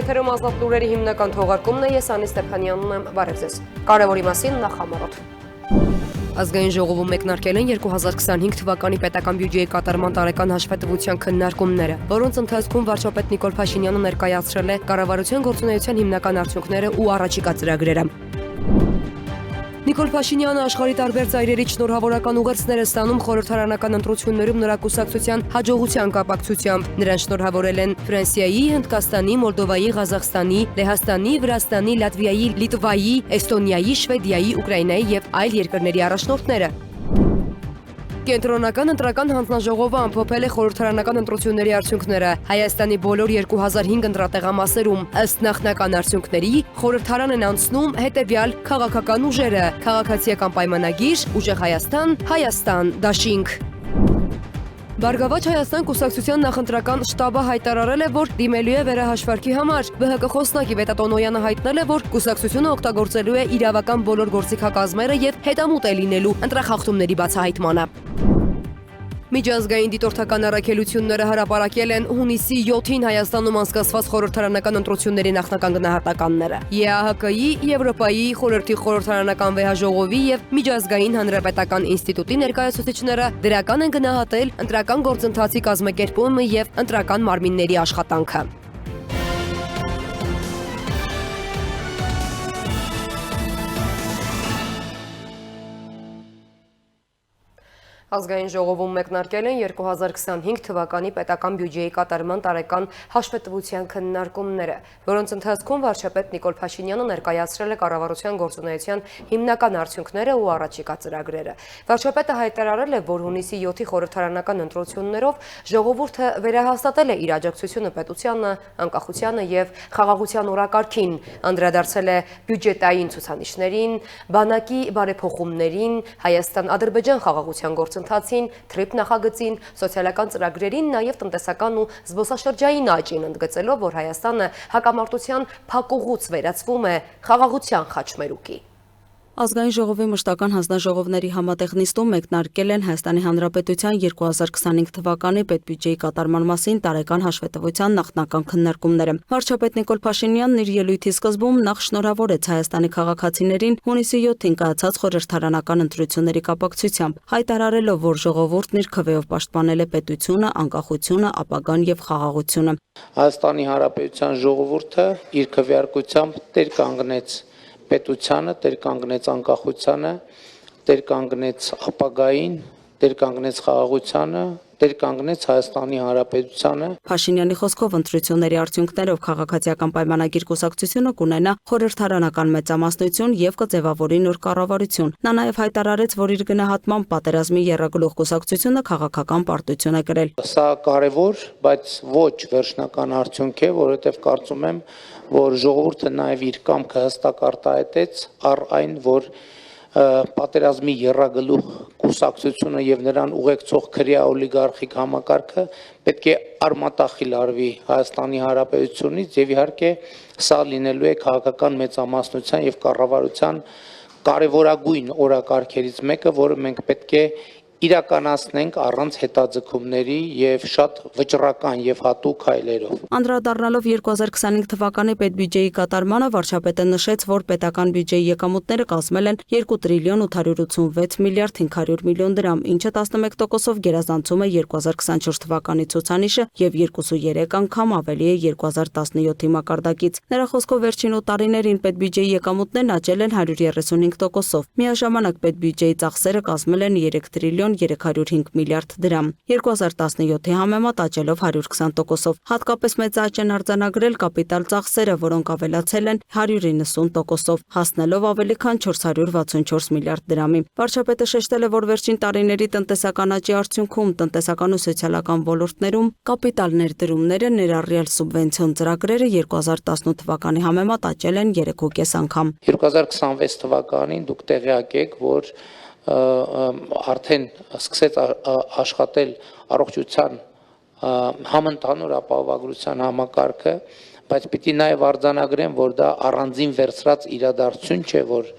Եթերում ազատ լուրերի հիմնական թողարկումն է, ես Անի Ստեփանյանն եմ, բարև ձեզ։ Կարևորի մասին նախամարոտ։ Ազգային ժողովում մեկնարկել են 2025 թվականի պետական բյուջեի կատարման տարեկան հաշվետվության քննարկումները, որոնց ընթացքում վարչապետ Նիկոլ Փաշինյանը ներկայացրել է կառավարության գործունեության հիմնական արդյունքները ու առաջիկա ծրագրերը։ Նիկոլ Փաշինյանը աշխարհի տարբեր ծայրերից շնորհավորական ուղերձներ է ստանում խորհրդարանական ընտրություններում նրա կուսակցության հաջողության կապակցությամբ։ Նրան շնորհավորել են Ֆրանսիայի, Հնդկաստանի, Մոլդովայի, Ղազախստանի, Լեհաստանի, Վրաստանի, Լատվիայի, Լիտվայի, Էստոնիայի, Շվեդիայի, Ուկրաինայի եւ այլ երկրների առաջնորդները։ Կենտրոնական ընտրական հանձնաժողովը ամփոփել է խորհրդարանական ընտրությունների արդյունքները Հայաստանի բոլոր 2005 ընտրատեղամասերում։ Ըստ նախնական արդյունքների, խորհրդարան են անցնում հետևյալ քաղաքական ուժերը՝ Քաղաքացիական պայմանագիր, Ուժեղ Հայաստան, Հայաստան, Դաշինք։ Բարգավաճ Հայաստան կուսակցության նախընտրական շտաբը հայտարարել է, որ դիմելու է վերահաշվարկի համար։ ԲՀԿ խոսնակի Վետատոնոյանը հայտնել է, որ կուսակցությունը օգտագործելու է իրավական բոլոր գործիքակազմերը եւ հետամուտ է լինելու ընտրախախտումների բացահայտմանը։ Միջազգային դիտորդական առաքելությունները հրապարակել են հունիսի 7-ին Հայաստանում անցկացված խորհրդարանական ընտրությունների նախնական գնահատականները։ ԵԱՀԿ-ի, Եվրոպայի խորհրդի խորհրդարանական վեհաժողովի եւ Միջազգային հանրապետական ինստիտուտի ներկայացուցիչները դրական են գնահատել ընտրական գործընթացի կազմակերպումը եւ ընտրական մարմինների աշխատանքը։ Ազգային ժողովում մեկնարկել են 2025 թվականի պետական բյուջեի կատարման տարեկան հաշվետվության քննարկումները, որոնց ընթացքում վարչապետ Նիկոլ Փաշինյանը ներկայացրել է կառավարության գործունեության հիմնական արդյունքները ու առաջիկա ծրագրերը։ Վարչապետը հայտարարել է, որ հունիսի 7-ի խորհրդարանական ընտրություններով ժողովուրդը վերահաստատել է իր աջակցությունը պետությանը, անկախությանը եւ խաղաղության օրակարգին, անդրադարձել է բյուջետային ցուցանիշներին, բանակի բարեփոխումներին, Հայաստան-Ադրբեջան խաղաղության գործընթացին, թրիփ նախագծին, սոցիալական ծրագրերին, նաև տնտեսական ու զբոսաշրջային աճին, ընդգծելով, որ Հայաստանը հակամարտության փակուղուց վերածվում է խաղաղության խաչմերուկի։ Ազգային ժողովի մշտական հանձնաժողովների համատեղ նիստում մեկնարկել են Հայաստանի Հանրապետության 2025 թվականի պետբյուջեի կատարման մասին տարեկան հաշվետվության նախնական քննարկումները։ Վարչապետ Նիկոլ Փաշինյանն իր ելույթի սկզբում նախ շնորհավորեց Հայաստանի քաղաքացիներին հունիսի 7-ին կայացած խորհրդարանական ընտրությունների կապակցությամբ, հայտարարելով, որ ժողովուրդն իր քվեով պաշտպանել է պետությունը, անկախությունը, ապագան եւ խաղաղությունը։ Հայաստանի Հանրապետության ժողովուրդը իր քվեարկությամբ տեր կանգնեց պետությանը, տեր կանգնեց անկախությանը, տեր կանգնեց ապագային, տեր կանգնեց խաղաղությանը, տեր կանգնեց Հայաստանի Հանրապետությանը։ Փաշինյանի խոսքով ընտրությունների արդյունքներով քաղաքացիական պայմանագիր կուսակցությունը կունենա խորհրդարանական մեծամասնություն եւ կձևավորի նոր կառավարություն։ Նա նաեւ հայտարարեց, որ իր գնահատմամբ պատերազմի եռագլուխ կուսակցությունը քաղաքական պարտություն է կրել։ Սա կարևոր, բայց ոչ վերջնական արդյունք է, որովհետեւ կարծում եմ, որ ժողովուրդը նաեւ իր կամքը հստակ արտահայտեց առ այն, որ պատերազմի եռագլուխ կուսակցությունը եւ նրան ուղեկցող քրեա օլիգարխիկ համակարգը պետք է արմատախիլ արվի Հայաստանի Հանրապետությունից եւ իհարկե սա լինելու է քաղաքական մեծամասնության եւ կառավարության կարևորագույն օրակարգերից մեկը, որը մենք պետք է իրականացնենք առանց հետաձգումների եւ շատ վճռական եւ հատուկ քայլերով։ Անդրադառնալով 2025 թվականի պետբյուջեի կատարմանը, վարչապետը նշեց, որ պետական բյուջեի եկամուտները կազմել են 2 տրիլիոն 886 միլիարդ 500 միլիոն դրամ, ինչը 11%-ով գերազանցում է 2024 թվականի ցուցանիշը եւ 2.3 անգամ ավելի է 2017-ի մակարդակից։ Նրա խոսքով վերջին 8 տարիներին պետբյուջեի եկամուտներն աճել են 135%-ով։ Միաժամանակ պետբյուջեի ծախսերը կազմել են 3 տրիլիոն 305 միլիարդ դրամ, 2017-ի համեմատ աճելով 120%-ով։ Հատկապես մեծ աճ են արձանագրել կապիտալ ծախսերը, որոնք ավելացել են 190%-ով, հասնելով ավելի քան 464 միլիարդ դրամի։ Վարչապետը շեշտել է, որ վերջին տարիների տնտեսական աճի արդյունքում տնտեսական ու սոցիալական ոլորտներում կապիտալ ներդրումները, ներառյալ սուբվենցիոն ծրագրերը 2018 թվականի համեմատ աճել են 3.5 անգամ։ 2026 թվականին դուք տեղյակ եք, որ արդեն սկսեց աշխատել առողջության համընդհանուր ապահովագրության համակարգը, բայց պիտի նաև արձանագրեմ, որ դա առանձին վերցրած իրադարձություն չէ, որ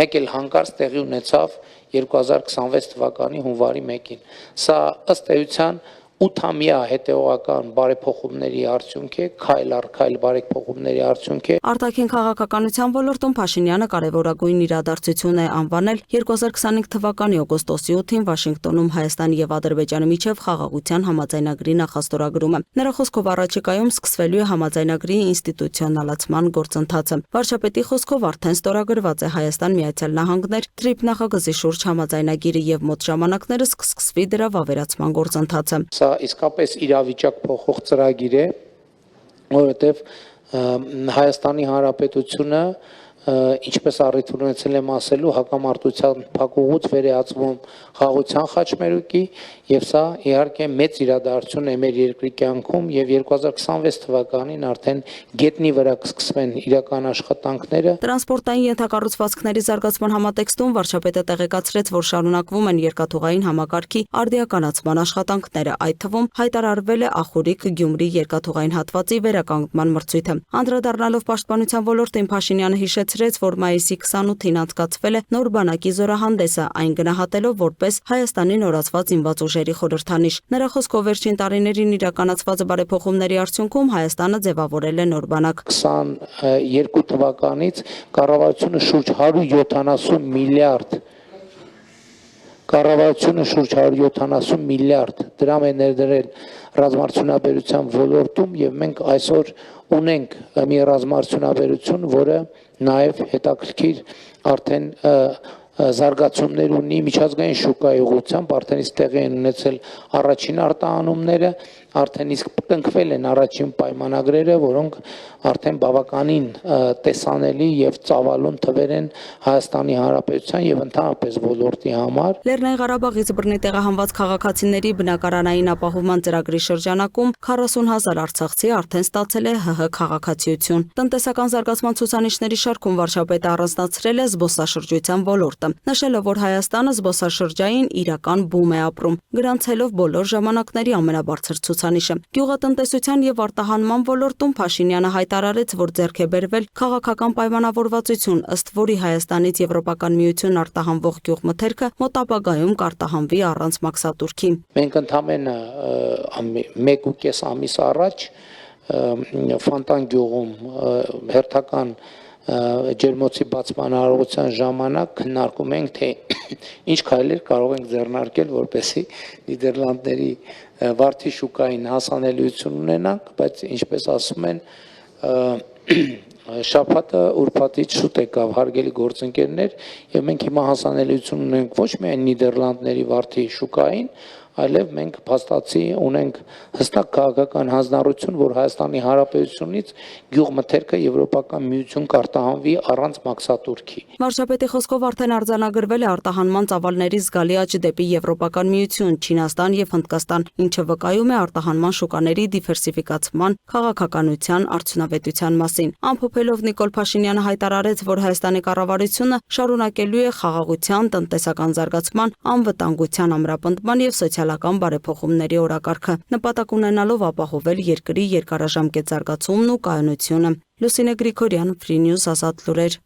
մեկ էլ հանկարծ տեղի ունեցավ 2026 թվականի հունվարի 1-ին։ Սա ըստ էության 8-ամյա հետևողական բարեփոխումների արդյունք է, քայլ առ քայլ բարեփոխումների արդյունք է։ Արտաքին քաղաքականության ոլորտում Փաշինյանը կարևորագույն իրադարձություն է անվանել 2025 թվականի օգոստոսի 8-ին Վաշինգտոնում Հայաստանի եւ Ադրբեջանի միջև խաղաղության համաձայնագրի նախաստորագրումը։ Նրա խոսքով առաջիկայում սկսվելու է համաձայնագրի ինստիտուցիոնալացման գործընթացը։ Վարչապետի խոսքով արդեն ստորագրված է Հայաստան-Միացյալ Նահանգներ TRIP նախագծի շուրջ համաձայնագիրը եւ մոտ ժամանակներս կսկսվի դրա վավերացման գործընթացը։ Սա իսկապես իրավիճակ փոխող ծրագիր է, որովհետև Հայաստանի Հանրապետությունը ինչպես առիթ ունեցել եմ ասելու հակամարտության փակուղուց վերածվում խաղաղության խաչմերուկի եւ սա իհարկե մեծ իրադարձություն է մեր երկրի կյանքում եւ 2026 թվականին արդեն գետնի վրա կսկսվեն իրական աշխատանքները։ Տրանսպորտային ենթակառուցվածքների զարգացման համատեքստում վարչապետը տեղեկացրեց, որ շարունակվում են երկաթուղային համակարգի արդիականացման աշխատանքները, այդ թվում հայտարարվել է Ախուրիկ-Գյումրի երկաթուղային հատվածի վերականգնման մրցույթը։ Անդրադառնալով պաշտպանության ոլորտին Փաշինյանը հիշեցրեց, որ մայիսի 28-ին անցկացվել է նոր բանակի զորահանդեսը, այն գնահատելով որպես Հայաստանի նորացված զինված ուժերի խորհրդանիշ։ Նրա խոսքով վերջին տարիներին իրականացված բարեփոխումների արդյունքում Հայաստանը ձևավորել է նոր բանակ։ 22 թվականից կառավարությունը շուրջ 170 միլիարդ դրամ է ներդրել ռազմարտունաբերության ոլորտում եւ մենք այսօր ունենք մի ռազմարտունաբերություն, որը նաեւ հետաքրքիր արդեն զարգացումներ ունի միջազգային շուկայի ուղղությամբ, արդեն իսկ տեղի են ունեցել առաջին արտահանումները, արդեն իսկ կնքվել են առաջին պայմանագրերը, որոնք արդեն բավականին տեսանելի եւ ծավալուն թվեր են Հայաստանի Հանրապետության եւ ընդհանրապես ոլորտի համար։ Լեռնային Ղարաբաղից բռնի տեղահանված քաղաքացիների բնակարանային ապահովման ծրագրի շրջանակում 40,000 արցախցի արդեն ստացել է ՀՀ քաղաքացիություն։ Տնտեսական զարգացման ցուցանիշների շարքում վարչապետը առանձնացրել է զբոսաշրջության ոլորտը, նշելով, որ Հայաստանը զբոսաշրջային իրական բում է ապրում, գրանցելով բոլոր ժամանակների ամենաբարձր ցուցանիշը։ Գյուղատնտեսության եւ արտահանման ոլորտում Փաշինյանը հայտարարեց, որ ձեռք է բերվել քաղաքական պայմանավորվածություն, ըստ որի Հայաստանից Եվրոպական միություն արտահանվող գյուղմթերքը մոտ ապագայում կարտահանվի առանց մաքսատուրքի։ Մենք ընդամենը 1.5 ամիս առաջ Ֆանտան գյուղում հերթական ջերմոցի բացման արարողության ժամանակ քննարկում ենք, թե ինչ քայլեր կարող ենք ձեռնարկել, որպեսզի Նիդերլանդների վարդի շուկային հասանելիություն ունենանք, բայց ինչպես ասում են, շաբաթը ուրբաթից շուտ եկավ, հարգելի գործընկերներ, եւ մենք հիմա հասանելիություն ունենք ոչ միայն Նիդերլանդների վարդի շուկային, այլև մենք փաստացի ունենք հստակ քաղաքական հանձնառություն, որ Հայաստանի Հանրապետությունից գյուղմթերքը Եվրոպական միություն կարտահանվի առանց մաքսատուրքի։ Վարչապետի խոսքով արդեն արձանագրվել է արտահանման ծավալների զգալի աճ դեպի Եվրոպական միություն, Չինաստան եւ Հնդկաստան, ինչը վկայում է արտահանման շուկաների դիվերսիֆիկացման, քաղաքականության, արդյունավետության մասին։ Ամփոփելով Նիկոլ Փաշինյանը հայտարարեց, որ Հայաստանի կառավարությունը շարունակելու է խաղաղության, տնտեսական զարգացման, անվտանգության ամրապնդման եւ սոցիալական բարեփոխումների օրակարգը, նպատակ ունենալով ապահովել երկրի երկարաժամկետ զարգացումն ու կայունությունը։ Լուսինե Գրիգորյան, Free News, Ազատ լուրեր։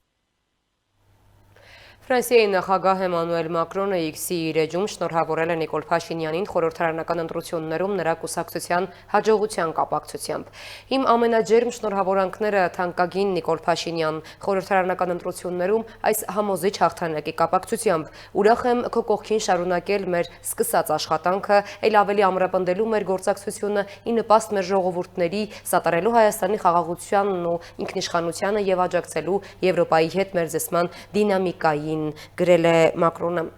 Ֆրանսիայի նախագահ Էմանուել Մակրոնը X-ի իր էջում շնորհավորել է Նիկոլ Փաշինյանին խորհրդարանական ընտրություններում նրա կուսակցության հաջողության կապակցությամբ։ Իմ ամենաջերմ շնորհավորանքները թանկագին Նիկոլ Փաշինյան, խորհրդարանական ընտրություններում այս համոզիչ հաղթանակի կապակցությամբ։ Ուրախ եմ քո կողքին շարունակել մեր սկսած աշխատանքը, ել ավելի ամրապնդելու մեր գործակցությունը ի նպաստ մեր ժողովուրդների, սատարելու Հայաստանի խաղաղությանն ու ինքնիշխանությանը եւ աջակցելու Եվրոպայի հետ մերձեցման դինամիկային, գրել է Մակրոնը։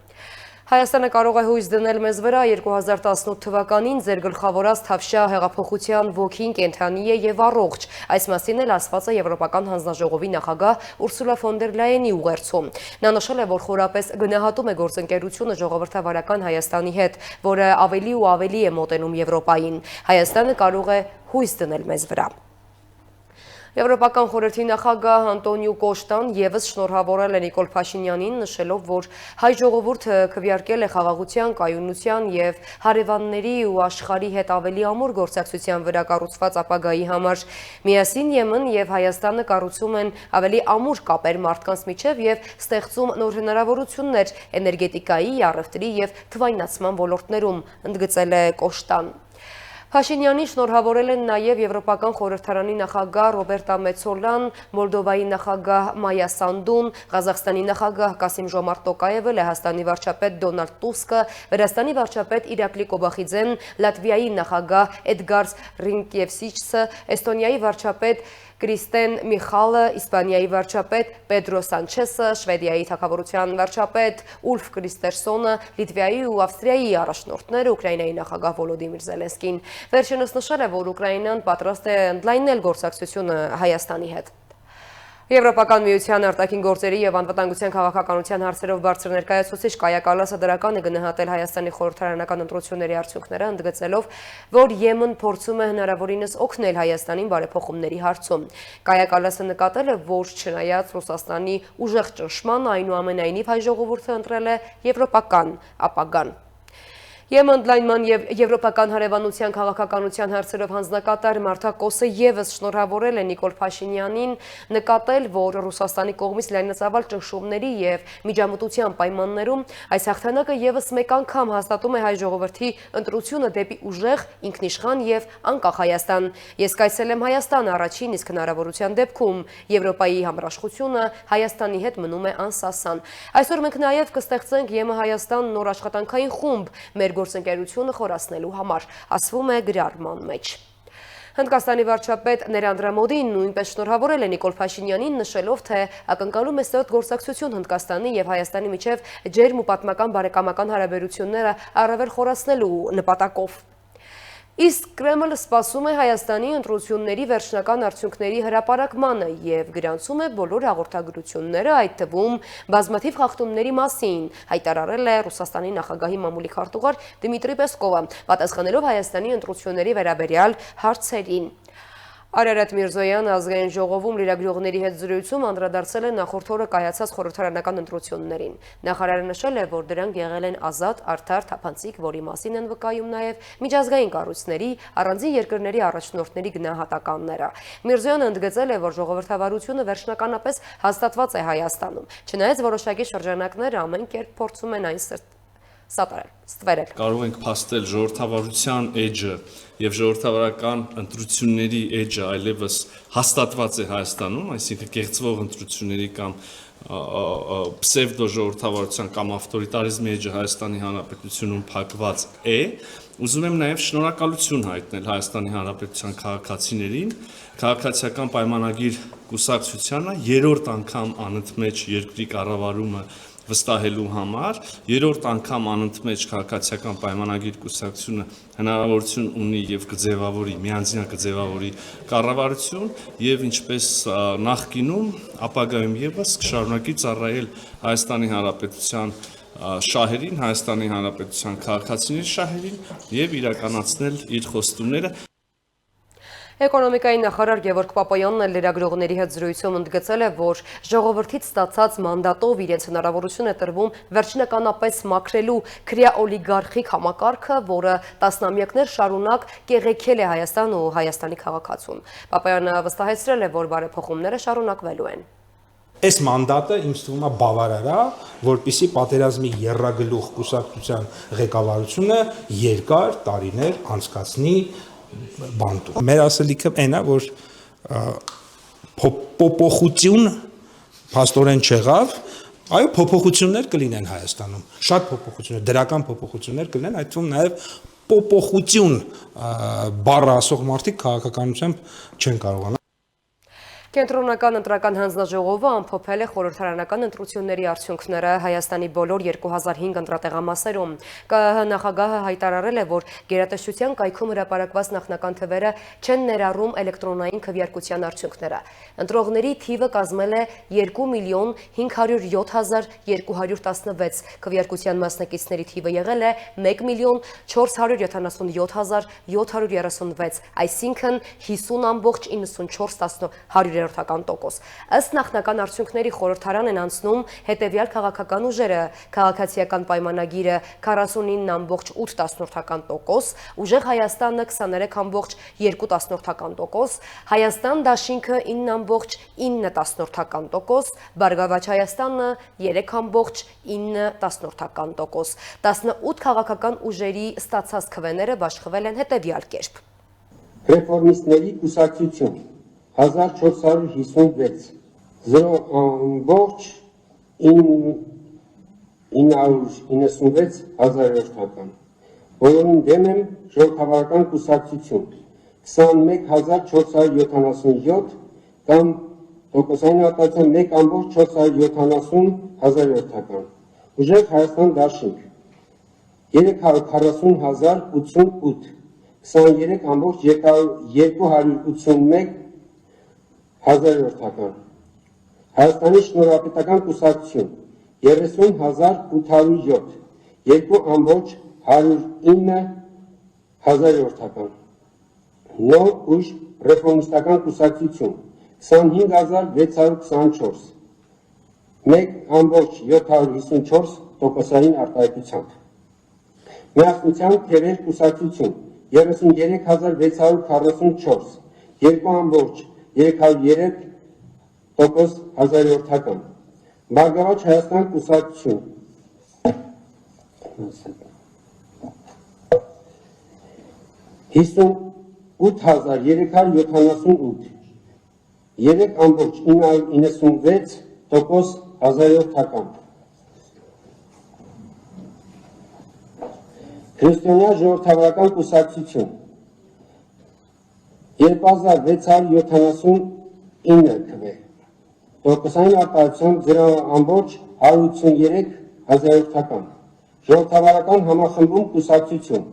Հայաստանը կարող է հույս դնել մեզ վրա 2018 թվականին ձեր գլխավորած թավշյա հեղափոխության ոգին կենդանի է եւ առողջ։ Այս մասին էլ ասված է Եվրոպական հանձնաժողովի նախագահ Ուրսուլա ֆոն դեր Լայենի ուղերձում։ Նա նշել է, որ խորապես գնահատում է գործընկերությունը ժողովրդավարական Հայաստանի հետ, որը ավելի ու ավելի է մոտենում Եվրոպային։ Հայաստանը կարող է հույս դնել մեզ վրա։ Եվրոպական խորհրդի նախագահ Անտոնիո Կոշտան ևս շնորհավորել է Նիկոլ Փաշինյանին, նշելով, որ հայ ժողովուրդը քվեարկել է խաղաղության, կայունության եւ հարևանների ու աշխարհի հետ ավելի ամուր գործակցության վրա կառուցված ապագայի համար։ Միասին Եմեն եւ Հայաստանը կառուցում են ավելի ամուր կապեր մարդկանց միջև եւ ստեղծում նոր հնարավորություններ էներգետիկայի, առևտրի եւ թվայնացման ոլորտներում, ընդգծել է Կոշտան։ Փաշինյանին շնորհավորել են նաև Եվրոպական խորհրդարանի նախագահ Ռոբերտա Մեցոլան, Մոլդովայի նախագահ Մայա Սանդուն, Ղազախստանի նախագահ Կասիմ-Ժոմարտ Տոկաևը, Լեհաստանի վարչապետ Դոնալդ Տուսկը, Վրաստանի վարչապետ Իրակլի Կոբախիձեն, Լատվիայի նախագահ Էդգարս Ռինկևսիչսը, Էստոնիայի վարչապետ Կրիստեն Միխալը, Իսպանիայի վարչապետ Պեդրո Սանչեսը, Շվեդիայի թագավորության վարչապետ Ուլֆ Կրիստերսոնը, Լիտվայի ու Ավստրիայի առաջնորդները, Ուկրաինայի նախագահ Վոլոդիմիր Զելենսկին։ Վերջինս նշել է, որ Ուկրաինան պատրաստ է ընդլայնել գործակցությունը Հայաստանի հետ։ Եվրոպական միության արտաքին գործերի եւ անվտանգության քաղաքականության հարցերով բարձր ներկայացուցիչ Կայա Կալասը դրական է գնահատել Հայաստանի խորհրդարանական ընտրությունների արդյունքները, ընդգծելով, որ Եմեն փորձում է հնարավորինս օգնել Հայաստանին բարեփոխումների հարցում։ Կայա Կալասը նկատել է, որ չնայած Ռուսաստանի ուժեղ ճնշման, այնուամենայնիվ հայ ժողովուրդը ընտրել է եվրոպական ապագան։ Եմեն ընդլայնման եւ եվրոպական հարևանության քաղաքականության հարցերով հանձնակատար Մարթա Կոսը եւս շնորհավորել է Նիկոլ Փաշինյանին, նկատել, որ Ռուսաստանի կողմից լայնածավալ ճնշումների եւ միջամտության պայմաններում այս հաղթանակը եւս մեկ անգամ հաստատում է հայ ժողովրդի ընտրությունը դեպի ուժեղ, ինքնիշխան եւ անկախ Հայաստան։ Ես կայցել եմ Հայաստան առաջին, իսկ հնարավորության դեպքում Եվրոպայի համրաշխությունը Հայաստանի հետ մնում է անսասան։ Այսօր մենք նաեւ կստեղծենք Եմը-Հայաստան նոր աշխատանքային խումբ մեր գործընկերությունը խորացնելու համար, ասվում է գրառման մեջ։ Հնդկաստանի վարչապետ Նարենդրա Մոդին նույնպես շնորհավորել է Նիկոլ Փաշինյանին, նշելով, թե ակնկալում է ստոտ գործակցություն Հնդկաստանի եւ Հայաստանի միջև ջերմ ու պատմական բարեկամական հարաբերությունները առավել խորացնելու նպատակով։ Իսկ Կրեմլը սպասում է Հայաստանի ընտրությունների վերջնական արդյունքների հրապարակմանը եւ գրանցում է բոլոր հաղորդագրությունները, այդ թվում բազմաթիվ խախտումների մասին, հայտարարել է Ռուսաստանի նախագահի մամուլի քարտուղար Դմիտրի Պեսկովը, պատասխանելով Հայաստանի ընտրությունների վերաբերյալ հարցերին։ Արարատ Միրզոյանը ազգային ժողովում լրագրողների հետ զրույցում անդրադարձել է նախորդ օրը կայացած խորհրդարանական ընտրություններին։ Նախարարը նշել է, որ դրանք եղել են ազատ, արդար, թափանցիկ, որի մասին են վկայում նաև միջազգային կառույցների, առանձին երկրների առաջնորդների գնահատականները։ Միրզոյանը ընդգծել է, որ ժողովրդավարությունը վերջնականապես հաստատված է Հայաստանում, չնայած որոշակի շրջանակներ ամեն կերպ փորձում են այն ստվերել։ Կարող ենք փաստել ժողովրդավարության էջը եւ ժողովրդավարական ընտրությունների էջը այլևս հաստատված է Հայաստանում, այսինքն կեղծվող ընտրությունների կամ պսևդո ժողովրդավարության կամ ավտորիտարիզմի էջը Հայաստանի Հանրապետությունում փակված է։ Ուզում եմ նաև շնորհակալություն հայտնել Հայաստանի Հանրապետության քաղաքացիներին, քաղաքացիական պայմանագիր կուսակցությանը երրորդ անգամ անընդմեջ երկրի կառավարումը վստահելու համար, երրորդ անգամ անընդմեջ քաղաքացիական պայմանագիր կուսակցությունը հնարավորություն ունի եւ կձևավորի, միանձնյա կձևավորի կառավարություն եւ ինչպես նախկինում, ապագայում եւս կշարունակի ծառայել Հայաստանի Հանրապետության շահերին, Հայաստանի Հանրապետության քաղաքացիների շահերին եւ իրականացնել իր խոստումները։ Էկոնոմիկայի նախարար Գևորգ Պապայանն լրագրողների հետ զրույցում ընդգծել է, որ ժողովրդից ստացած մանդատով իրենց հնարավորություն է տրվում վերջնականապես մաքրելու քրեա-օլիգարխիկ համակարգը, որը տասնամյակներ շարունակ կեղեքել է Հայաստան ու Հայաստանի քաղաքացուն։ Պապայանը վստահեցրել է, որ բարեփոխումները շարունակվելու են։ Այս մանդատը ինձ թվում է բավարար է, որպեսզի պատերազմի եռագլուխ կուսակցության ղեկավարությունը երկար տարիներ անցկացնի բանտում։ Մեր ասելիքը այն է, որ փոփոխություն փաստորեն չեղավ, այո, փոփոխություններ կլինեն Հայաստանում, շատ փոփոխություններ, դրական փոփոխություններ կլինեն, այդ թվում նաև փոփոխություն բառը ասող մարդիկ քաղաքականությամբ չեն կարողանա։ Կենտրոնական ընտրական հանձնաժողովը ամփոփել է խորհրդարանական ընտրությունների արդյունքները Հայաստանի բոլոր 2005 ընտրատեղամասերում։ ԿԸՀ նախագահը հայտարարել է, որ գերատեսչության կայքում հրապարակված նախնական թվերը չեն ներառում էլեկտրոնային քվեարկության արդյունքները։ Ընտրողների թիվը կազմել է 2.507.216, քվեարկության մասնակիցների թիվը եղել է 1.477.736, այսինքն 50.94 0.3%։ Ըստ նախնական արդյունքների խորհրդարան են անցնում հետևյալ քաղաքական ուժերը՝ Քաղաքացիական պայմանագիրը 49.8%, Ուժեղ Հայաստանը 23.2%, Հայաստան դաշինքը 9.9%, Բարգավաճ Հայաստանը 3.9%։ 18 քաղաքական ուժերի ստացած քվեները բաշխվել են հետևյալ կերպ։ Ռեֆորմիստների կուսակցություն 1456 0.996 հազարորդական, բոլորին դեմ եմ ժողովրդավարական կուսակցություն 21477 կամ տոկոսային արտադրության 1.470 հազարորդական, Ուժեղ Հայաստան դաշինք 340,088 23.281 հազարորդական, Հայաստանի շնորհապետական կուսակցություն 30,807 2.109 հազարորդական, Նոր ուժ ռեֆորմիստական կուսակցություն 25,624 1.754 տոկոսային արտահայտությամբ, Միասնության թևեր կուսակցություն 33,644 2.303 տոկոս հազարորդական, Բարգավաճ Հայաստան կուսակցություն 58,378 3.996 տոկոս հազարորդական, Քրիստոնյա ժողովրդավարական կուսակցություն 2679 քվե, տոկոսային արտահայտությամբ 0.183 հազարորդական, ժողովրդավարական համախմբում կուսակցություն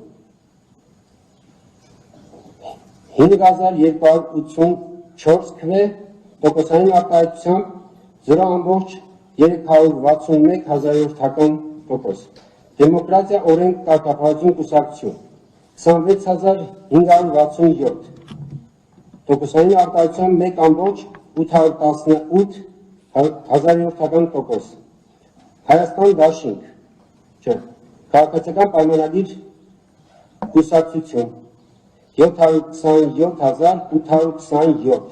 5284 քվե, տոկոսային արտահայտությամբ 0.361 հազարորդական տոկոս, Դեմոկրատիա օրենք կարգապահություն կուսակցություն 26567 տոկոսային արտահայտությամբ 1.818 հազարորդական տոկոս, Հայաստան դաշինք Քաղաքացիական պայմանագիր կուսակցություն 727,827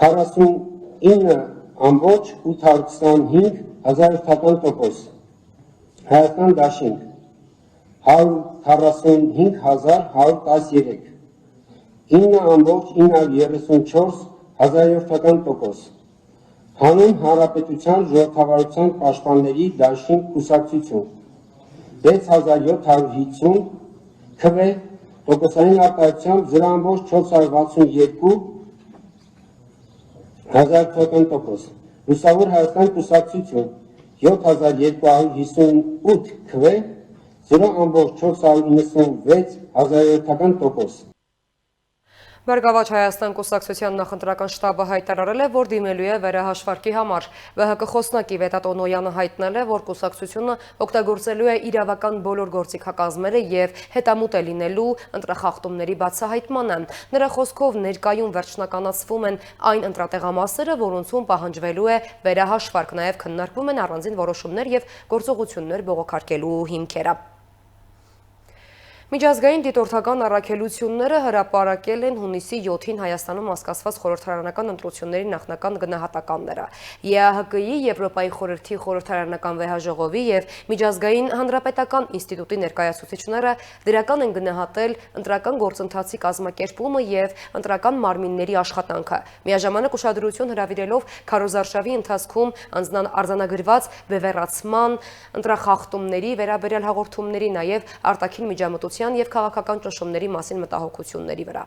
49.825 հազարորդական տոկոս, Հայաստան դաշինք 145,113 9.934 հազարորդական տոկոս, Հանուն Հանրապետության ժողովրդավարության պաշտպանների դաշինք կուսակցություն 6750 քվե, տոկոսային արտահայտությամբ 0.462 հազարորդական տոկոս, Լուսավոր Հայաստան կուսակցություն 7258 քվե, 0.496 հազարորդական տոկոս։ Բարգավաճ Հայաստան կուսակցության նախընտրական շտաբը հայտարարել է, որ դիմելու է վերահաշվարկի համար։ ՎՀԿ խոսնակի Վետատո Նոյանը հայտնել է, որ կուսակցությունը օգտագործելու է իրավական բոլոր գործիքակազմերը և հետամուտ է լինելու ընտրախախտումների բացահայտմանը։ Նրա խոսքով ներկայում վերջնականացվում են այն ընտրատեղամասերը, որոնցում պահանջվելու է վերահաշվարկ, նաև քննարկվում են առանձին որոշումներ և գործողություններ բողոքարկելու հիմքերը։ Միջազգային դիտորդական առաքելությունները հրապարակել են հունիսի 7-ին Հայաստանում անցկացված խորհրդարանական ընտրությունների նախնական գնահատականները։ ԵԱՀԿ-ի, Եվրոպայի խորհրդի խորհրդարանական վեհաժողովի և Միջազգային հանրապետական ինստիտուտի ներկայացուցիչները դրական են գնահատել ընտրական գործընթացի կազմակերպումը և ընտրական մարմինների աշխատանքը։ Միաժամանակ ուշադրություն հրավիրելով քարոզարշավի ընթացքում արձանագրված բևեռացման, ընտրախախտումների վերաբերյալ հաղորդումների, նաև արտաքին միջամտության և քաղաքական ճնշումների մասին մտահոգությունների վրա։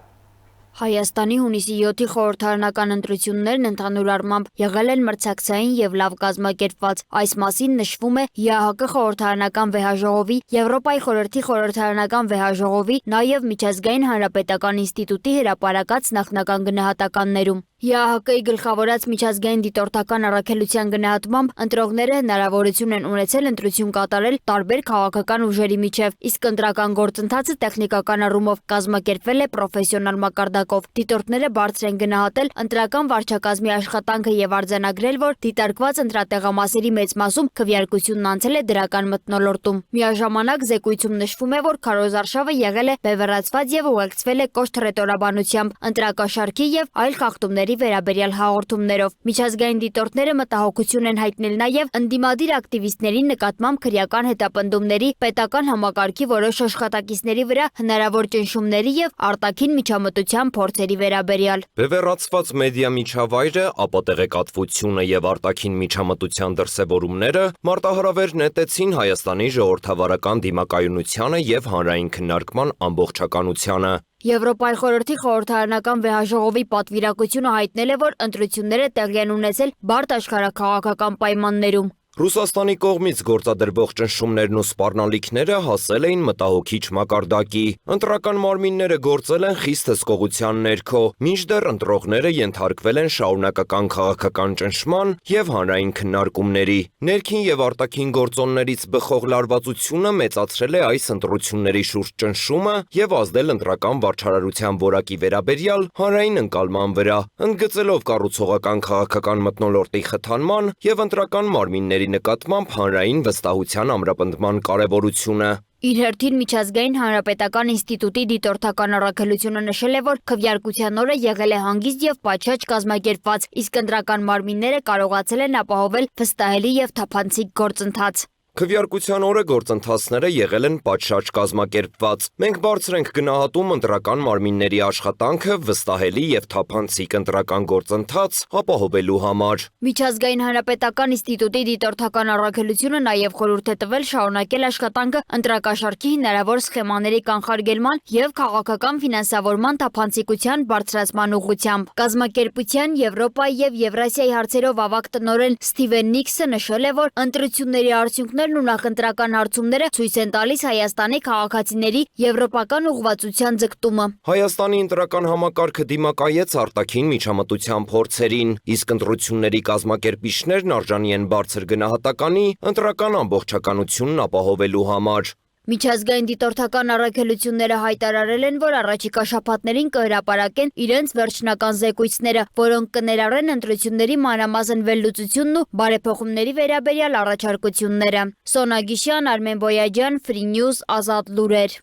Հայաստանի հունիսի 7-ի խորհրդարանական ընտրություններն ընդհանուր առմամբ եղել են մրցակցային և լավ կազմակերպված։ Այս մասին նշվում է ԵԱՀԿ խորհրդարանական վեհաժողովի, Եվրոպայի խորհրդի խորհրդարանական վեհաժողովի, նաև Միջազգային հանրապետական ինստիտուտի հրապարակած նախնական գնահատականներում։ ԵԱՀԿ-ի գլխավորած միջազգային դիտորդական առաքելության գնահատմամբ ընտրողները հնարավորություն են ունեցել ընտրություն կատարել տարբեր քաղաքական ուժերի միջև, իսկ ընտրական գործընթացը տեխնիկական առումով կազմակերպվել է պրոֆեսիոնալ մակարդակով։ Դիտորդները բարձր են գնահատել ընտրական վարչակազմի աշխատանքը եւ արձանագրել, որ դիտարկված ընտրատեղամասերի մեծ մասում քվեարկությունն անցել է դրական մթնոլորտում։ Միաժամանակ զեկույցում նշվում է, որ քարոզարշավը եղել է բևեռացված եւ ուղեկցվել է կոշտ ռետորաբանությամբ, ընտրակաշարքի եւ այլ խախտումների վերաբերյալ հաղորդումներով։ Միջազգային դիտորդները մտահոգություն են հայտնել նաև ընդդիմադիր ակտիվիստների նկատմամբ քրեական հետապնդումների, պետական համակարգի որոշ աշխատակիցների վրա հնարավոր ճնշումների եւ արտաքին միջամտության փորձերի վերաբերյալ։ Բևեռացված մեդիա միջավայրը, ապատեղեկատվությունը եւ արտաքին միջամտության դրսեւորումները մարտահրավեր նետեցին Հայաստանի ժողովրդավարական դիմակայունությանը եւ հանրային քննարկման ամբողջականությանը։ Եվրոպայի խորհրդի խորհրդարանական վեհաժողովի պատվիրակությունը հայտնել է, որ ընտրությունները տեղի են ունեցել բարդ աշխարհաքաղաքական պայմաններում։ Ռուսաստանի կողմից գործադրվող ճնշումներն ու սպառնալիքները հասել էին մտահոգիչ մակարդակի։ Ընտրական մարմինները գործել են խիստ հսկողության ներքո, մինչդեռ ընտրողները ենթարկվել են շարունակական քաղաքական ճնշման եւ հանրային քննարկումների։ Ներքին եւ արտաքին գործոններից բխող լարվածությունը մեծացրել է այս ընտրությունների շուրջ ճնշումը եւ ազդել ընտրական վարչարարության որակի վերաբերյալ հանրային ընկալման վրա, ընդգծելով կառուցողական քաղաքական մթնոլորտի խթանման եւ ընտրական մարմինների նկատմամբ հանրային վստահության ամրապնդման կարևորությունը։ Իր հերթին Միջազգային հանրապետական ինստիտուտի դիտորդական առաքելությունը նշել է, որ քվեարկության օրը եղել է հանգիստ եւ պատշաճ կազմակերպված, իսկ ընտրական մարմինները կարողացել են ապահովել վստահելի եւ թափանցիկ գործընթաց։ Քվեարկության օրը գործընթացները եղել են պատշաճ կազմակերպված։ Մենք բարձր ենք գնահատում ընտրական մարմինների աշխատանքը վստահելի եւ թափանցիկ ընտրական գործընթաց ապահովելու համար։ Միջազգային հանրապետական ինստիտուտի դիտորդական առաքելությունը նաև խորհուրդ է տվել շարունակել աշխատանքը ընտրակաշարքի հնարավոր սխեմաների կանխարգելման եւ քաղաքական ֆինանսավորման թափանցիկության բարձրացման ուղղությամբ։ Կազմակերպության Եվրոպայի եւ Եվրասիայի հարցերով ավագ տնօրեն Սթիվեն Նիքսը նշել է, որ ընտրությունների արդյունքներն ու նախընտրական հարցումները ցույց են տալիս Հայաստանի քաղաքացիների եվրոպական ուղղվածության ձգտումը։ Հայաստանի ընտրական համակարգը դիմակայեց արտաքին միջամտության փորձերին, իսկ ընտրությունների կազմակերպիչներն արժանի են բարձր գնահատականի ընտրական ամբողջականությունն ապահովելու համար։ Միջազգային դիտորդական առաքելությունները հայտարարել են, որ առաջիկա շաբաթներին կհրապարակեն իրենց վերջնական զեկույցները, որոնք կներառեն ընտրությունների մանրամասն վերլուծությունն ու բարեփոխումների վերաբերյալ առաջարկությունները։ Սոնա Գիշյան, Արմեն Բոյաջյան, Free News, Ազատ լուրեր։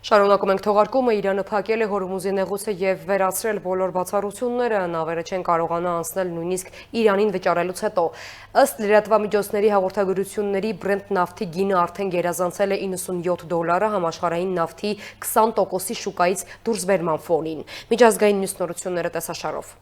Շարունակում ենք թողարկումը, Իրանը փակել է Հորմուզի նեղուցը եւ վերացրել բոլոր բացառությունները, նավերը չեն կարողանա անցնել նույնիսկ Իրանին վճարելուց հետո։ Ըստ լրատվամիջոցների հաղորդագրությունների Brent նավթի գինը արդեն գերազանցել է $97, համաշխարհային նավթի 20%-ի շուկայից դուրսբերման ֆոնին։ Միջազգային մյուս նորությունները տեսաշարով։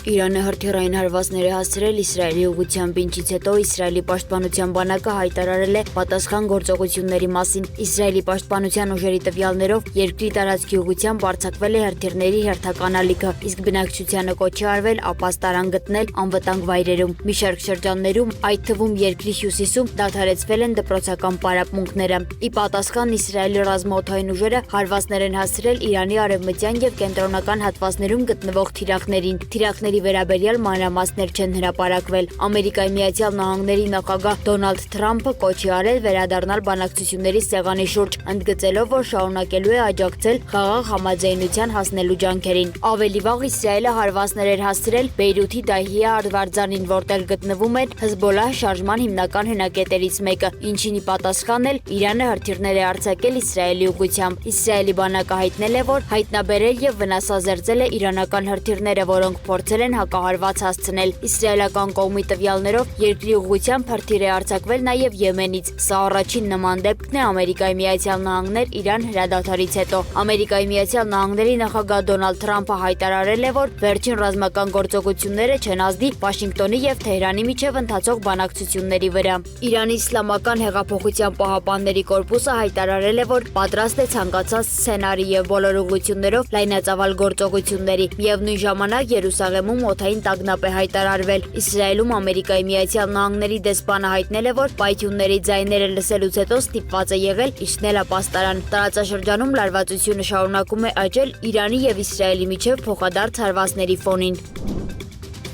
Իրանը հրթիռային հարվածներ է հասցրել Իսրայելի ուղղությամբ, ինչից հետո Իսրայելի պաշտպանության բանակը հայտարարել է պատասխան գործողությունների մասին։ Իսրայելի պաշտպանության ուժերի տվյալներով երկրի տարածքի ուղղությամբ արձակվել է հրթիռների հերթական ալիքը, իսկ բնակչությանը կոչ է արվել ապաստարան գտնել անվտանգ վայրերում։ Մի շարք շրջաններում, այդ թվում երկրի հյուսիսում, դադարեցվել են դպրոցական պարապմունքները։ Ի պատասխան Իսրայելի ռազմաօդային ուժերը հարվածներ են հասցրել Իրանի արևմտյան եւ կենտրոնական հատվածներում գտնվող թիրախներին վերաբերյալ մանրամասներ չեն հրապարակվել։ Ամերիկայի Միացյալ Նահանգների նախագահ Դոնալդ Թրամփը կոչ է արել վերադառնալ բանակցությունների սեղանի շուրջ, ընդգծելով, որ շարունակելու է աջակցել խաղաղ համաձայնության հասնելու ջանքերին։ Ավելի վաղ Իսրայելը հարվածներ էր հասցրել Բեյրութի Դահիա արտվարձանին, որտեղ գտնվում էր Հեզբոլլահ շարժման հիմնական հնագետերից մեկը, ինչին ի պատասխան էլ Իրանը հրթիռներ է արձակել Իսրայելի ուղղությամբ։ Իսրայելի բանակը հայտնել է, որ հայտնաբերել եւ վնասազերծել է իրանական հրթիռները, որոնք փորձել են հակահարված հասցնել։ Իսրայելական կողմի տվյալներով երկրի ուղղությամբ հրթիռ է արձակվել նաև Եմենից։ Սա առաջին նման դեպքն է Ամերիկայի Միացյալ Նահանգներ Իրան հրադադարից հետո։ Ամերիկայի Միացյալ Նահանգների նախագահ Դոնալդ Թրամփը հայտարարել է, որ վերջին ռազմական գործողությունները չեն ազդի Վաշինգտոնի եւ Թեհրանի միջև ընթացող բանակցությունների վրա։ Իրանի Իսլամական հեղափոխության պահապանների կորպուսը հայտարարել է, որ պատրաստ է ցանկացած սցենարի եւ բոլոր ուղղություններով լայնածավալ գործողությունների։ Միևնույն ժամանակ Երուսաղեմում Լիբանանում օդային տագնապ է հայտարարվել։ Իսրայելում Ամերիկայի Միացյալ Նահանգների դեսպանը հայտնել է, որ պայթյունների ձայները լսելուց հետո ստիպված է եղել իջնել ապաստարան։ Տարածաշրջանում լարվածությունը շարունակում է աճել Իրանի եւ Իսրայելի միջև փոխադարձ հարվածների ֆոնին։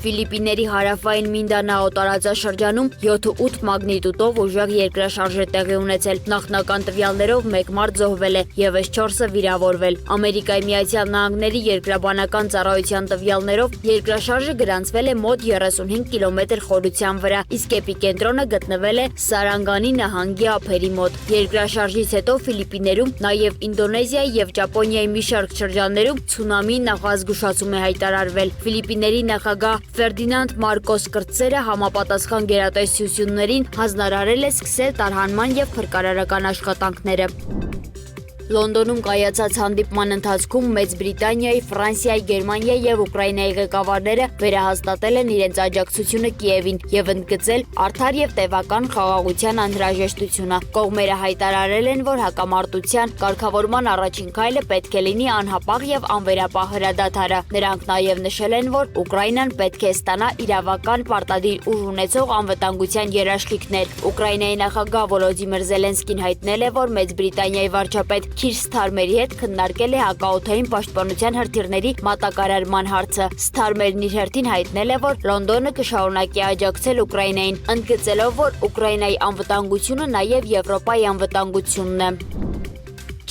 Ֆիլիպինների հարավային Մինդանաո տարածաշրջանում 7.8 մագնիտուդով ուժեղ երկրաշարժ է տեղի ունեցել։ Նախնական տվյալներով 1 մարդ զոհվել է, եւս 4-ը վիրավորվել։ Ամերիկայի Միացյալ Նահանգների երկրաբանական ծառայության տվյալներով երկրաշարժը գրանցվել է մոտ 35 կիլոմետր խորության վրա, իսկ էպիկենտրոնը գտնվել է Սարանգանի նահանգի ափերի մոտ։ Երկրաշարժից հետո Ֆիլիպիներում, նաեւ Ինդոնեզիայի եւ Ճապոնիայի մի շարք շրջաններում ցունամի նախազգուշացում է հայտարարվել։ Ֆիլիպիների նախագահ Ֆերդինանդ Մարկոս Կրտսերը համապատասխան գերատեսչություններին հանձնարարել է սկսել տարհանման եւ փրկարարական աշխատանքները։ Լոնդոնում կայացած հանդիպման ընթացքում Մեծ Բրիտանիայի, Ֆրանսիայի, Գերմանիայի եւ Ուկրաինայի ղեկավարները վերահաստատել են իրենց աջակցությունը Կիևին եւ ընդգծել արդար եւ տևական խաղաղության անհրաժեշտությունը։ Կողմերը հայտարարել են, որ հակամարտության կարգավորման առաջին քայլը պետք է լինի անհապաղ եւ անվերապահ հրադադարը։ Նրանք նաեւ նշել են, որ Ուկրաինան պետք է ստանա իրավական պարտադիր ուժ ունեցող անվտանգության երաշխիքներ։ Ուկրաինայի նախագահ Վոլոդիմիր Զելենսկին հայտնել է, որ Մեծ Բրիտանիայի վարչապետ Քիր Սթարմերի հետ քննարկել է հակաօդային պաշտպանության հրթիռների մատակարարման հարցը։ Սթարմերն իր հերթին հայտնել է, որ Լոնդոնը կշարունակի աջակցել Ուկրաինային, ընդգծելով, որ Ուկրաինայի անվտանգությունը նաև Եվրոպայի անվտանգությունն է։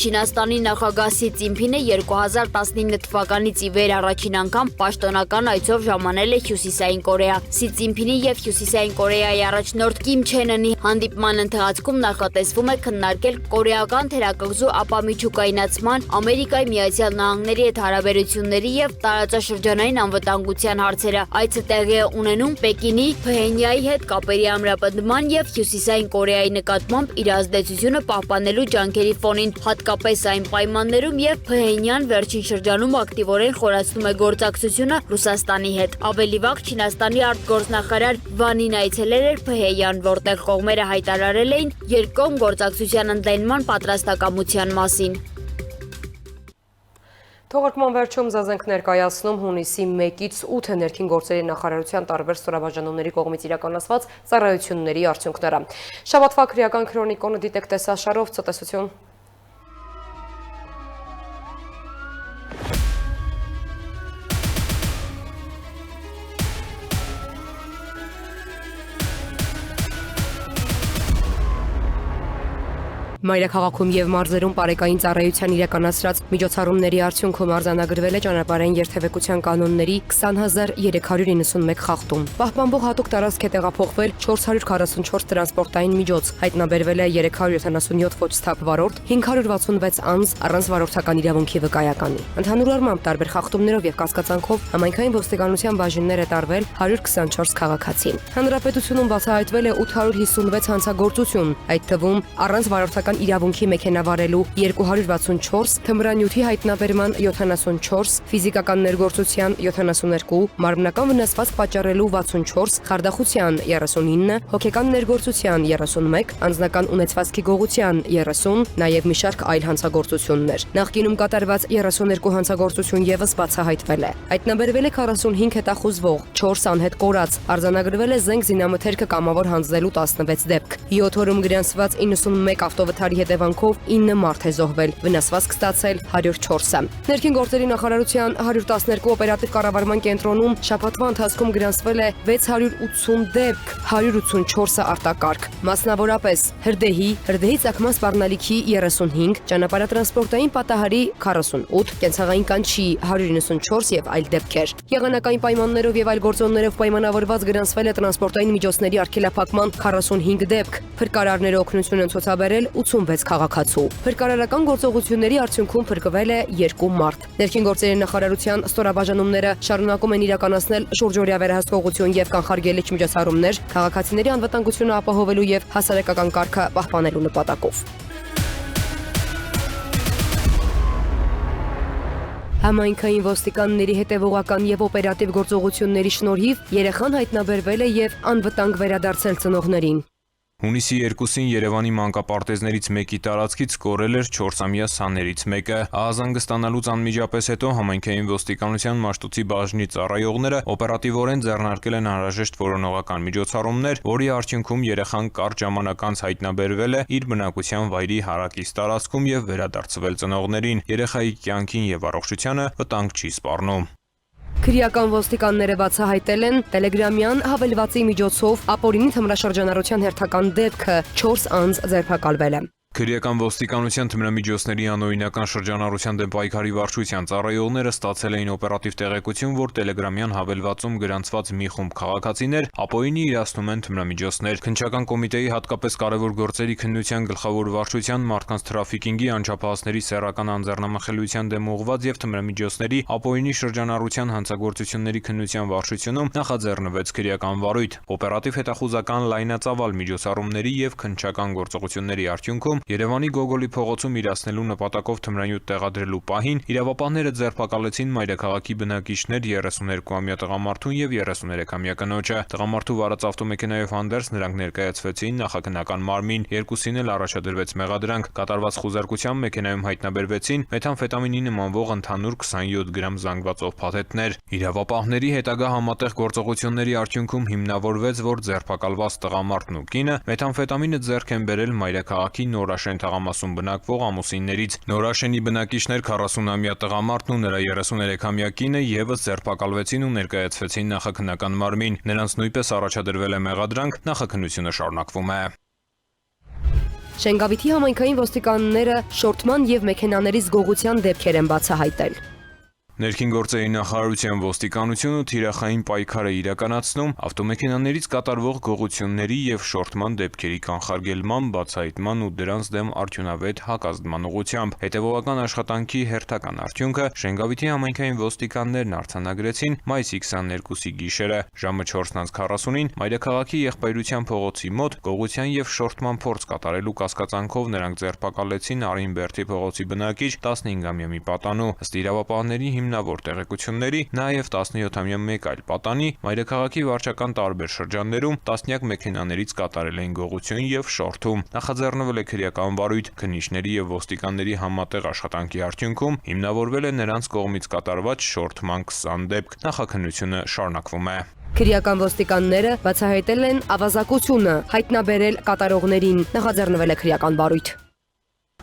Չինաստանի նախագահ Սի Ցինփինը 2019 թվականից ի վեր առաջին անգամ պաշտոնական այցով ժամանել է Հյուսիսային Կորեա։ Սի Ցինփինի եւ Հյուսիսային Կորեայի առաջնորդ Կիմ Չեն Ընի հանդիպման ընթացքում նախատեսվում է քննարկել կորեական թերակղզու ապամիջուկայնացման, Ամերիկայի Միացյալ Նահանգների հետ հարաբերությունների եւ տարածաշրջանային անվտանգության հարցերը։ Այցը տեղի է ունենում Պեկինի, Փհենյայի հետ կապերի ամրապնդման եւ Հյուսիսային Կորեայի նկատմամբ իր ազդեցությունը պահպանելու ջանքերի ֆոնին, հատկապես այն պայմաններում, երբ Փհենյան վերջին շրջանում ակտիվորեն խորացնում է գործակցությունը Ռուսաստանի հետ։ Ավելի վաղ Չինաստանի արտգործնախարար Վանին այցելել էր Փհենյան, որտեղ կողմերը հայտարարել էին երկկողմ գործակցության ընդլայնման պատրաստակամության մասին։ Թողարկման վերջում ձեզ ենք ներկայացնում հունիսի 1-ից 8 ներքին գործերի նախարարության տարբեր ստորաբաժանումների կողմից իրականացված ծառայությունների արդյունքները։ Շաբաթվա քրեական քրոնիկոնը դիտեք տեսաշարով, ցտեսություն։ Մայրաքաղաքում եւ մարզերում բարեկային ծառայության իրականացրած միջոցառումների արդյունքում արձանագրվել է ճանապարհային երթևեկության կանոնների 20391 խախտում։ Պահպանվող հատուկ տարածք է տեղափոխվել 444 տրանսպորտային միջոց, հայտնաբերվել է 377 ոչ սթափ վարորդ, 566 անձ առանց վարորդական իրավունքի վկայականի։ Ընդհանուր առմամբ տարբեր խախտումներով եւ կասկածանքով համայնքային ոստիկանության բաժիններ է տարվել 124 քաղաքացի։ Հանրապետությունում բացահայտվել է 856 հանցագործություն, այդ թվում առանց վարորդական իրավունքի մեքենա վարելու 264, թմրանյութի հայտնաբերման 74, ֆիզիկական ներգործության 72, մարմնական վնասված պատճառելու 64, խարդախության 39, հոգեկան ներգործության 31, անձնական ունեցվածքի գողության 30, նաև մի շարք այլ հանցագործություններ։ Նախկինում կատարված 32 հանցագործություն եւս բացահայտվել է։ Հայտնաբերվել է 45 հետախուզվող, 4 անհետ կորած, արձանագրվել է զենք զինամթերքը կամավոր հանձնելու 16 դեպք։ 7 օրում գրանցված 91 ավտովթարի հետևանքով 9 մարդ է զոհվել, վնասվածք ստացել 104-ը։ Ներքին գործերի նախարարության 112 օպերատիվ կառավարման կենտրոնում շաբաթվա ընթացքում գրանցվել է 680 դեպք, 184-ը արտակարգ, մասնավորապես հրդեհի ծագման սպառնալիքի 35, ճանապարհատրանսպորտային պատահարի 48, կենցաղային կանչի 194 եւ այլ դեպքեր։ Եղանակային պայմաններով եւ այլ գործոններով պայմանավորված գրանցվել է տրանսպորտային միջոցների արգելափակման 45 դեպք, փրկարարները օգնություն են ցուցաբերել 86 քաղաքացու։ Փրկարարական գործողությունների արդյունքում փրկվել է 2 մարդ։ Ներքին գործերի նախարարության ստորաբաժանումները շարունակում են իրականացնել շուրջօրյա վերահսկողություն եւ կանխարգելիչ միջոցառումներ քաղաքացիների անվտանգությունը ապահովելու եւ հասարակական կարգը պահպանելու նպատակով։ Համայնքային ոստիկանների հետևողական եւ օպերատիվ գործողությունների շնորհիվ երեխան հայտնաբերվել է եւ անվտանգ վերադարձել ծնողներին։ Հունիսի 2-ին Երևանի մանկապարտեզներից մեկի տարածքից կորել էր 4-ամյա սաներից մեկը։ Ահազանգստանալուց անմիջապես հետո համայնքային ոստիկանության Մաշտոցի բաժնի ծառայողները օպերատիվորեն ձեռնարկել են անհրաժեշտ որոնողական միջոցառումներ, որի արդյունքում երեխան կարճ ժամանակ անց հայտնաբերվել է իր բնակության վայրի հարակից տարածքում եւ վերադարձվել ծնողներին։ Երեխայի կյանքին եւ առողջությանը վտանգ չի սպառնում։ Քրեական ոստիկանները բացահայտել են տելեգրամյան հավելվածի միջոցով ապօրինի թմրաշրջանառության հերթական դեպքը 4 անձ ձերբակալվել է։ Քրեական ոստիկանության թմրամիջոցների անօրինական շրջանառության դեմ պայքարի վարչության ծառայողները ստացել էին օպերատիվ տեղեկություն, որ տելեգրամյան հավելվածում գրանցված մի խումբ քաղաքացիներ ապօրինի իրացնում են թմրամիջոցներ։ Քննչական կոմիտեի հատկապես կարևոր գործերի քննության գլխավոր վարչության մարդկանց թրաֆիկինգի անչափահասների սեռական անձեռնամխելիության դեմ ուղղված եւ թմրամիջոցների ապօրինի շրջանառության հանցագործությունների քննության վարչությունում նախաձեռնվեց քրեական վարույթ։ Օպերատիվ հետախուզական լայնածավալ միջոցառումների եւ քննչական գործողությունների արդյունքում Երևանի Գոգոլի փողոցում իրացնելու նպատակով թմրանյութ տեղադրելու պահին իրավապահները ձերբակալեցին մայրաքաղաքի բնակիչներ 32-ամյա տղամարդուն եւ 33-ամյա կնոջը։ Տղամարդու վարած ավտոմեքենայով հանդերձ նրանք ներկայացվեցին նախաքննական մարմին, երկուսին էլ առաջադրվեց մեղադրանք։ Կատարված խուզարկությամբ մեքենայում հայտնաբերվեցին մեթամֆետամինի նմանվող ընդհանուր 27 գրամ զանգվածով փաթեթներ։ Իրավապահների հետագա համատեղ գործողությունների արդյունքում հիմնավորվեց, որ ձերբակալված տղամարդն ու կինը մեթամֆետամինը ձեռք են բերել մայրաքաղաքի Նորաշեն թաղամասում բնակվող ամուսիններից։ Նորաշենի բնակիչներ 40-ամյա տղամարդն ու նրա 33-ամյա կինը եւս ձերբակալվեցին ու ներկայացվեցին նախաքննական մարմին։ Նրանց նույնպես առաջադրվել է մեղադրանք, նախաքննությունը շարունակվում է։ Շենգավիթի համայնքային ոստիկանները շորթման եւ մեքենաներից գողության դեպքեր են բացահայտել։ Ներքին գործերի նախարարության ոստիկանությունը թիրախային պայքար է իրականացնում ավտոմեքենաներից կատարվող գողությունների եւ շորթման դեպքերի կանխարգելման, բացահայտման ու դրանց դեմ արդյունավետ հակազդման ուղղությամբ։ Հետևողական աշխատանքի հերթական արդյունքը Շենգավիթի համայնքային ոստիկաններն արձանագրեցին մայիսի 22-ի գիշերը ժամը 4:40-ին մայրաքաղաքի եղբայրության փողոցի մոտ գողության եւ շորթման փորձ կատարելու կասկածանքով նրանք ձերբակալեցին Արին Բերդի փողոցի բնակիչ 15-ամյա մի պատանու։ Ըստ իրավապահների հիմնավոր տեղեկությունների նաև 17-ամյա մեկ այլ պատանի մայրաքաղաքի վարչական տարբեր շրջաններում տասնյակ մեքենաներից կատարել էին գողություն եւ շորթում։ Նախաձեռնվել է քրեական վարույթ, քննիչների եւ ոստիկանների համատեղ աշխատանքի արդյունքում հիմնավորվել է նրանց կողմից կատարված շորթման 20 դեպք։ Նախաքննությունը շարունակվում է։ Քրեական ոստիկանները բացահայտել են ավազակությունը, հայտնաբերել կատարողներին, նախաձեռնվել է քրեական վարույթ։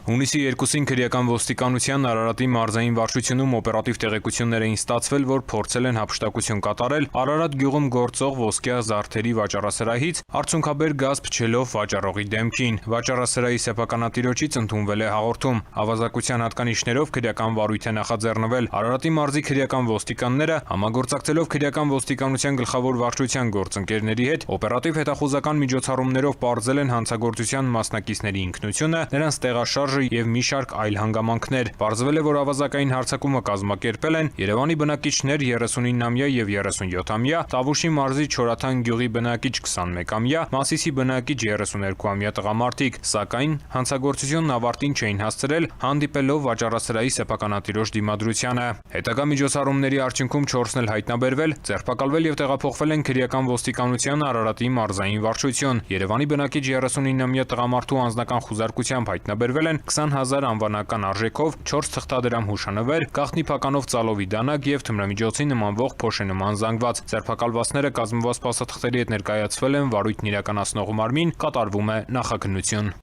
Հունիսի 2-ին քրեական ոստիկանության Արարատի մարզային վարչությունում օպերատիվ տեղեկություններ էին ստացվել, որ փորձել են հափշտակություն կատարել Արարատ գյուղում գործող ոսկյա զարդերի վաճառասրահից արդյունքաբեր գազ փչելով վաճառողի դեմքին։ Վաճառասրահի սեփականատիրոջից ընդունվել է հաղորդում։ Ավազակության հատկանիշներով քրեական վարույթ է նախաձեռնվել։ Արարատի մարզի քրեական ոստիկանները համագործակցելով քրեական ոստիկանության գլխավոր վարչության գործընկերների հետ օպերատիվ հետախուզական միջոցառումներով պարզել են հանցագործության մասնակիցների ինքնությունը, նրանց տեղաշարժ եւ մի շարք այլ հանգամանքներ։ Պարզվել է, որ ավազակային հարձակումը կազմակերպել են Երևանի բնակիչներ 39-ամյա եւ 37-ամյա, Տավուշի մարզի Չորաթան գյուղի բնակիչ 21-ամյա, Մասիսի բնակիչ 32-ամյա տղամարդիկ, սակայն հանցագործությունն ավարտին չէին հասցրել, հանդիպելով վաճառասրահի սեփականատիրոջ դիմադրությանը։ Հետագա միջոցառումների արդյունքում 4-ն էլ հայտնաբերվել, ձերբակալվել եւ տեղափոխվել են քրեական ոստիկանության Արարատի մարզային վարչություն։ Երևանի բնակիչ 39-ամյա տղամարդու անձնական խուզարկությամբ հայտնաբերվել են 20,000 անվանական արժեքով 4 թղթադրամ հուշանվեր, գաղտնի փականով ծալովի դանակ եւ թմրամիջոցի նմանվող փոշենման զանգված։ Ձերբակալվածները կազմված փաստաթղթերի հետ ներկայացվել են վարույթն իրականացնող մարմին, կատարվում է նախաքննություն։